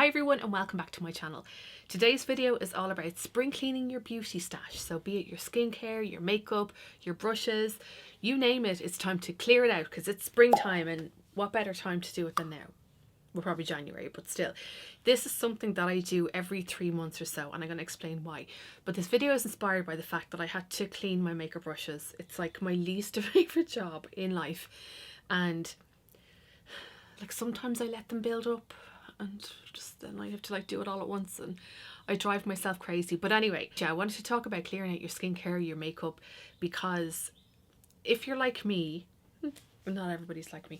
everyone and welcome back to my channel. Today's video is all about spring cleaning your beauty stash. So be it your skincare, your makeup, your brushes, you name it, it's time to clear it out because it's springtime, and what better time to do it than now? We're probably January, but still. This is something that I do every 3 months or so, and I'm going to explain why. But this video is inspired by the fact that I had to clean my makeup brushes. It's like my least favourite job in life, and like sometimes I let them build up and just then I have to like do it all at once and I drive myself crazy. But anyway, yeah, I wanted to talk about clearing out your skincare, your makeup, because if you're like me, not everybody's like me,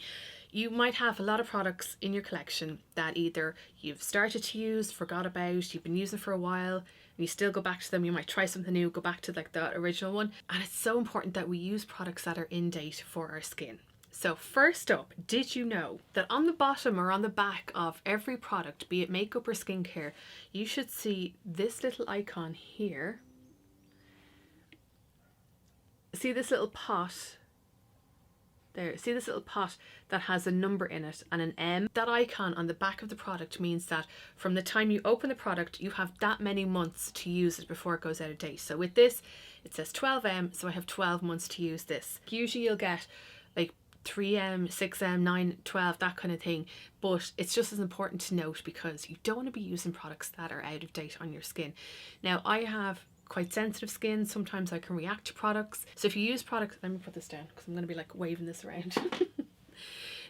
you might have a lot of products in your collection that either you've started to use, forgot about, you've been using for a while, and you still go back to them. You might try something new, go back to like the original one. And it's so important that we use products that are in date for our skin. So first up, did you know that on the bottom or on the back of every product, be it makeup or skincare, you should see this little icon here. See this little pot? There, see this little pot that has a number in it and an M? That icon on the back of the product means that from the time you open the product, you have that many months to use it before it goes out of date. So with this, it says 12M, so I have 12 months to use this. Usually you'll get like 3M, 6M, 9, 12, that kind of thing, but it's just as important to note because you don't want to be using products that are out of date on your skin. Now, I have quite sensitive skin. Sometimes I can react to products. So if you use products, let me put this down because I'm going to be like waving this around.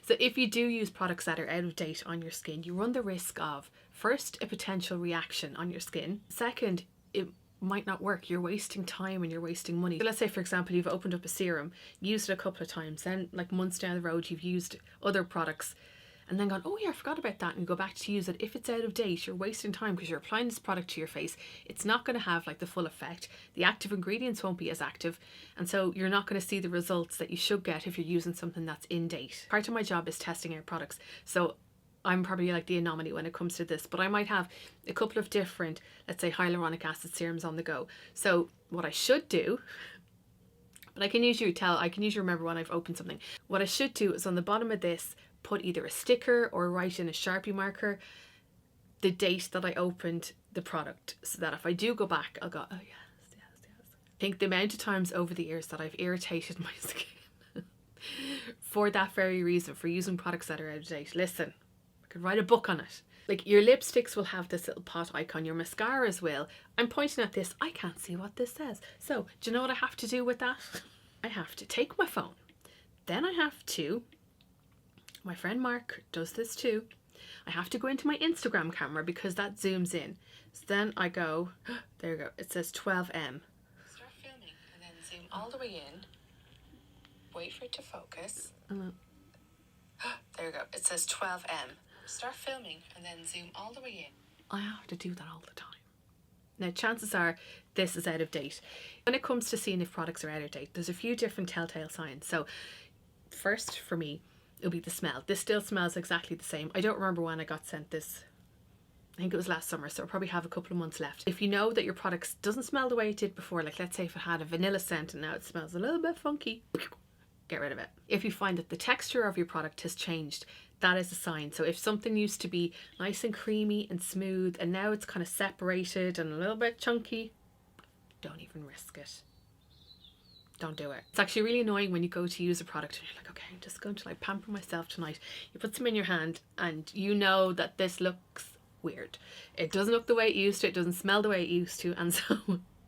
So if you do use products that are out of date on your skin, you run the risk of, first, a potential reaction on your skin. Second, it might not work. You're wasting time and you're wasting money. So let's say, for example, you've opened up a serum, used it a couple of times, then like months down the road you've used other products and then gone, oh yeah, I forgot about that, and you go back to use it. If it's out of date, you're wasting time because you're applying this product to your face. It's not going to have like the full effect. The active ingredients won't be as active, and so you're not going to see the results that you should get if you're using something that's in date. Part of my job is testing out products, so I'm probably like the anomaly when it comes to this, but I might have a couple of different, let's say, hyaluronic acid serums on the go. So what I should do, but I can usually remember when I've opened something. What I should do is on the bottom of this, put either a sticker or write in a Sharpie marker the date that I opened the product, so that if I do go back, I'll go, oh yes, yes, yes. I think the amount of times over the years that I've irritated my skin for that very reason, for using products that are out of date. Listen, I could write a book on it. Like your lipsticks will have this little pot icon, your mascaras will. I'm pointing at this, I can't see what this says. So do you know what I have to do with that? I have to take my phone. Then I have to, my friend Mark does this too, I have to go into my Instagram camera because that zooms in. So then I go, there you go, it says 12M. Start filming and then zoom all the way in. Wait for it to focus. There you go, it says 12M. Start filming and then zoom all the way in. I have to do that all the time. Now, chances are this is out of date. When it comes to seeing if products are out of date, there's a few different telltale signs. So first for me, it'll be the smell. This still smells exactly the same. I don't remember when I got sent this. I think it was last summer, so I'll probably have a couple of months left. If you know that your product doesn't smell the way it did before, like let's say if it had a vanilla scent and now it smells a little bit funky, get rid of it. If you find that the texture of your product has changed, that is a sign. So if something used to be nice and creamy and smooth and now it's kind of separated and a little bit chunky, don't even risk it. Don't do it. It's actually really annoying when you go to use a product and you're like, okay, I'm just going to like pamper myself tonight. You put some in your hand and you know that this looks weird. It doesn't look the way it used to. It doesn't smell the way it used to. And so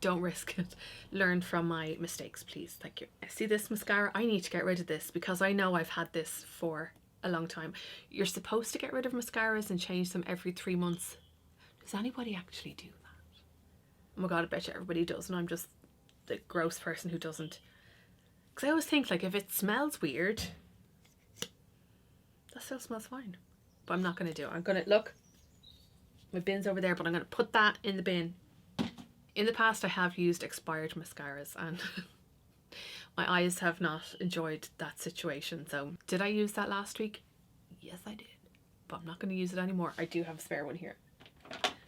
don't risk it. Learn from my mistakes, please. Thank you. See this mascara? I need to get rid of this because I know I've had this for a long time. You're supposed to get rid of mascaras and change them every 3 months. Does anybody actually do that? Oh my god, I bet you everybody does, and I'm just the gross person who doesn't. Because I always think like if it smells weird, that still smells fine. But I'm not going to do it. I'm going to, look, my bin's over there, but I'm going to put that in the bin. In the past I have used expired mascaras and my eyes have not enjoyed that situation. So did I use that last week? Yes, I did. But I'm not going to use it anymore. I do have a spare one here.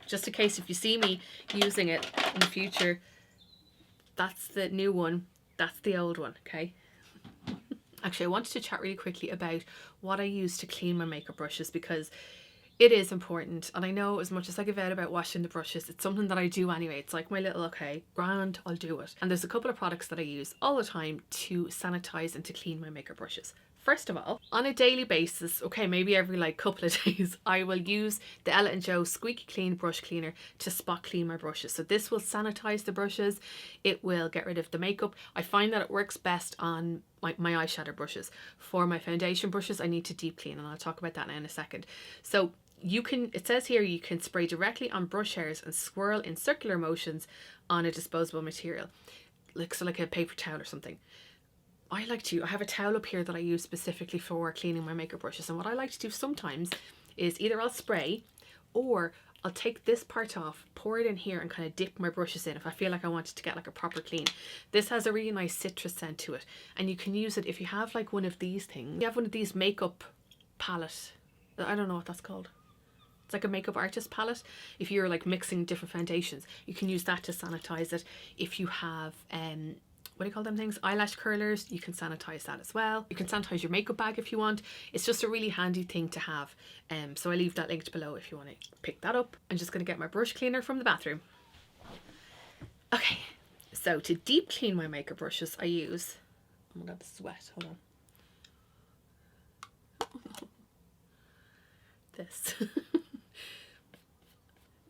Just in case if you see me using it in the future, that's the new one. That's the old one, okay? Actually, I wanted to chat really quickly about what I use to clean my makeup brushes because It is important, and I know as much as I give out about washing the brushes, it's something that I do anyway. It's like my little, okay, grand, I'll do it. And there's a couple of products that I use all the time to sanitize and to clean my makeup brushes. First of all, on a daily basis, okay, maybe every like couple of days, I will use the Ella & Joe Squeaky Clean Brush Cleaner to spot clean my brushes. So this will sanitize the brushes, it will get rid of the makeup. I find that it works best on my eyeshadow brushes. For my foundation brushes, I need to deep clean, and I'll talk about that now in a second. So you can, it says here, you can spray directly on brush hairs and swirl in circular motions on a disposable material, like so like a paper towel or something. I have a towel up here that I use specifically for cleaning my makeup brushes, and what I like to do sometimes is either I'll spray or I'll take this part off, pour it in here, and kind of dip my brushes in if I feel like I wanted to get like a proper clean. This has a really nice citrus scent to it, and you can use it if you have like one of these things. You have one of these makeup palette, I don't know what that's called. It's like a makeup artist palette. If you're like mixing different foundations, you can use that to sanitize it. If you have what do you call them things, eyelash curlers, you can sanitize that as well. You can sanitize your makeup bag if you want. It's just a really handy thing to have. So I leave that linked below if you want to pick that up. I'm just going to get my brush cleaner from the bathroom. Okay, so to deep clean my makeup brushes, I use, oh my god, the sweat, hold on. This.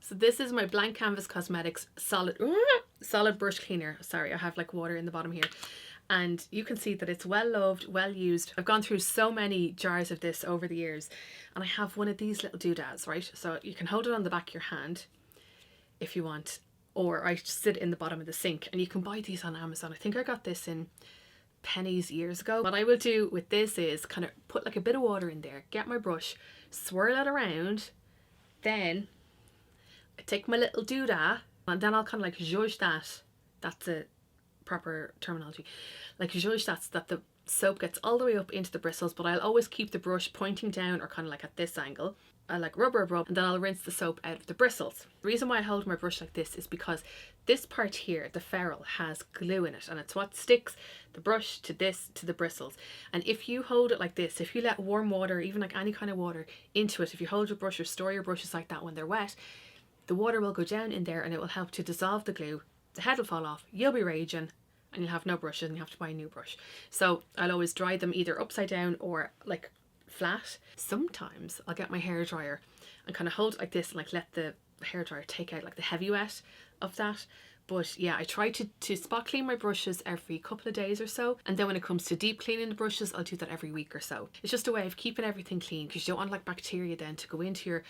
So this is my Blank Canvas Cosmetics solid brush cleaner. Sorry, I have like water in the bottom here. And you can see that it's well loved, well used. I've gone through so many jars of this over the years, and I have one of these little doodads, right? So you can hold it on the back of your hand if you want, or I sit in the bottom of the sink, and you can buy these on Amazon. I think I got this in pennies years ago. What I will do with this is kind of put like a bit of water in there, get my brush, swirl it around, then I take my little doodah, and then I'll kind of like zhuzh that. That's a proper terminology. Like zhuzh that the soap gets all the way up into the bristles, but I'll always keep the brush pointing down or kind of like at this angle. I like rub, and then I'll rinse the soap out of the bristles. The reason why I hold my brush like this is because this part here, the ferrule, has glue in it, and it's what sticks the brush to the bristles. And if you hold it like this, if you let warm water, even like any kind of water, into it, if you hold your brush or store your brushes like that when they're wet, the water will go down in there and it will help to dissolve the glue. The head will fall off, you'll be raging, and you'll have no brushes and you have to buy a new brush. So I'll always dry them either upside down or like flat. Sometimes I'll get my hairdryer and kind of hold it like this and like let the hairdryer take out like the heavy wet of that. But yeah, I try to spot clean my brushes every couple of days or so, and then when it comes to deep cleaning the brushes, I'll do that every week or so. It's just a way of keeping everything clean, because you don't want like bacteria then to go into your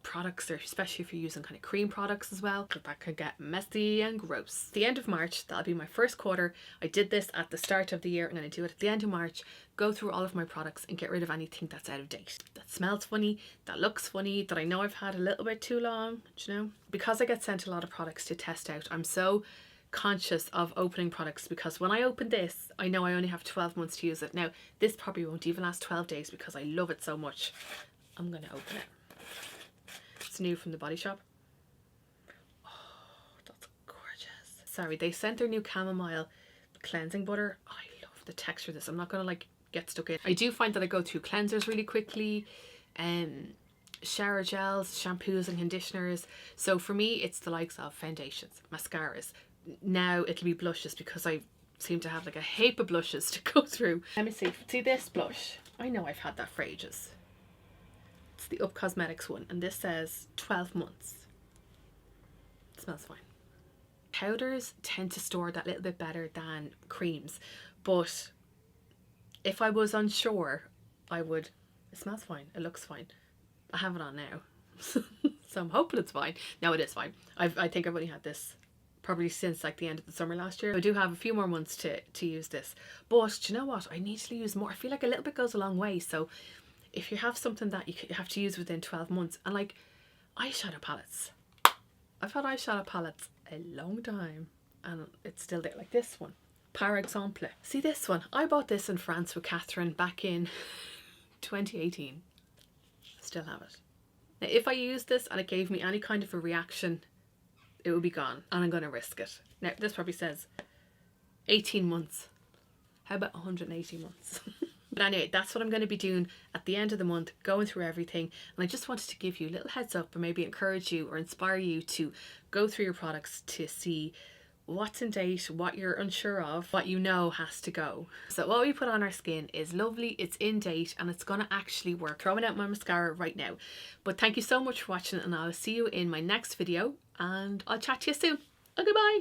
products, or especially if you're using kind of cream products as well, because that could get messy and gross. The end of March, that'll be my first quarter. I did this at the start of the year. I'm going to do it at the end of March, go through all of my products and get rid of anything that's out of date, that smells funny, that looks funny, that I know I've had a little bit too long, you know. Because I get sent a lot of products to test out, I'm so conscious of opening products, because when I open this, I know I only have 12 months to use it. Now this probably won't even last 12 days because I love it so much. I'm going to open it. It's new from the Body Shop. Oh, that's gorgeous. Sorry, they sent their new chamomile cleansing butter. I love the texture of this. I'm not gonna like get stuck in. I do find that I go through cleansers really quickly, shower gels, shampoos and conditioners. So for me, it's the likes of foundations, mascaras. Now it'll be blushes, because I seem to have like a heap of blushes to go through. Let me see. See this blush? I know I've had that for ages. It's the Up Cosmetics one, and this says 12 months. It smells fine. Powders tend to store that little bit better than creams, but if I was unsure, I would. It smells fine, it looks fine. I have it on now, so I'm hoping it's fine. No, it is fine. I think I've only had this probably since like the end of the summer last year. I do have a few more months to use this, but do you know what? I need to use more. I feel like a little bit goes a long way. So if you have something that you have to use within 12 months, and like eyeshadow palettes, I've had eyeshadow palettes a long time and it's still there, like this one, par exemple. See this one? I bought this in France with Catherine back in 2018. Still have it. Now if I used this and it gave me any kind of a reaction, it would be gone, and I'm going to risk it. Now this probably says 18 months. How about 180 months? But anyway, that's what I'm going to be doing at the end of the month, going through everything. And I just wanted to give you a little heads up and maybe encourage you or inspire you to go through your products to see what's in date, what you're unsure of, what you know has to go. So what we put on our skin is lovely, it's in date, and it's gonna actually work. Throwing out my mascara right now. But thank you so much for watching, and I'll see you in my next video, and I'll chat to you soon. Goodbye.